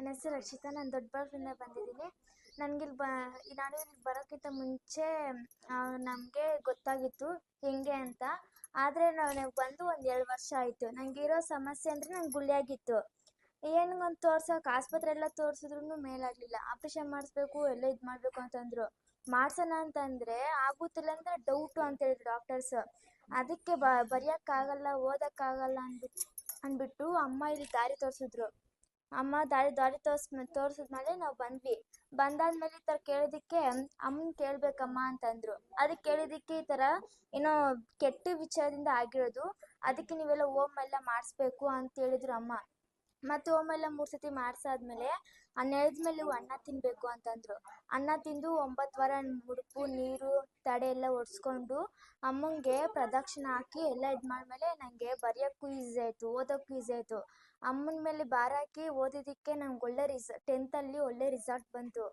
ಹೆಸರು ರಕ್ಷಿತಾ. ನಾನು ದೊಡ್ಡಬಳ್ಳಾಪುರದಿಂದ ಬಂದಿದ್ದೀನಿ. ನಾನು ಇಲ್ಲಿ ಬರೋಕ್ಕಿಂತ ಮುಂಚೆ ನಮಗೆ ಗೊತ್ತಾಗಿತ್ತು ಹೆಂಗೆ ಅಂತ. ಆದರೆ ನಾನು ಬಂದು ಒಂದು 2 ವರ್ಷ ಆಯಿತು. ನನಗಿರೋ ಸಮಸ್ಯೆ ಅಂದರೆ ನಂಗೆ ಗುಳ್ಳೆಯಾಗಿತ್ತು. ಏನಂತ ತೋರ್ಸೋಕೆ ಆಸ್ಪತ್ರೆ ಎಲ್ಲ ತೋರಿಸಿದ್ರು ಮೇಲಾಗಲಿಲ್ಲ. ಆಪ್ರೇಷನ್ ಮಾಡಿಸ್ಬೇಕು, ಎಲ್ಲ ಇದು ಮಾಡಬೇಕು ಅಂತಂದರು. ಮಾಡ್ಸೋಣ ಅಂತಂದರೆ ಆಗುತ್ತಿಲ್ಲ ಅಂದರೆ ಡೌಟು ಅಂತ ಹೇಳಿದ್ರು ಡಾಕ್ಟರ್ಸ್. ಅದಕ್ಕೆ ಬರೆಯೋಕ್ಕಾಗಲ್ಲ, ಓದೋಕ್ಕಾಗಲ್ಲ ಅಂದ್ಬಿಟ್ಟು ಅಮ್ಮ ಇಲ್ಲಿ ದಾರಿ ತೋರಿಸಿದ್ರು. ಅಮ್ಮ ದಾರಿ ತೋರಿಸಿದ್ಮೇಲೆ ನಾವು ಬಂದ್ವಿ. ಬಂದಾದ್ಮೇಲೆ ಈ ಥರ ಕೇಳಿದ್ದಕ್ಕೆ ಅಮ್ಮನ ಕೇಳಬೇಕಮ್ಮ ಅಂತಂದರು. ಅದಕ್ಕೆ ಕೇಳಿದ್ದಕ್ಕೆ ಈ ಥರ ಏನೋ ಕೆಟ್ಟ ವಿಚಾರದಿಂದ ಆಗಿರೋದು, ಅದಕ್ಕೆ ನೀವೆಲ್ಲ ಹೋಮೆಲ್ಲ ಮಾಡಿಸ್ಬೇಕು ಅಂತ ಹೇಳಿದ್ರು ಅಮ್ಮ. ಮತ್ತು ಹೋಮೆಲ್ಲ 3 ಸತಿ ಮಾಡಿಸಾದ್ಮೇಲೆ 12 ಮೇಲೆ ನೀವು ಅನ್ನ ತಿನ್ನಬೇಕು ಅಂತಂದರು. ಅನ್ನ ತಿಂದು 9 ವಾರ ಮುಡುಪು ನೀರು ತಡೆ ಎಲ್ಲ ಒರೆಸ್ಕೊಂಡು ಅಮ್ಮಂಗೆ ಪ್ರದಕ್ಷಿಣೆ ಹಾಕಿ ಎಲ್ಲ ಇದು ಮಾಡಿದ್ಮೇಲೆ ನನಗೆ ಬರೆಯೋಕ್ಕೂ ಈಸಿ ಆಯಿತು, ಓದೋಕ್ಕೂ ಈಸಿ ಆಯಿತು. ಅಮ್ಮನ ಮೇಲೆ ಭಾರ ಹಾಕಿ ಓದಿದ್ದಕ್ಕೆ ನಂಗೆ 10th ಅಲ್ಲಿ ಒಳ್ಳೆ ರಿಸಲ್ಟ್ ಬಂತು.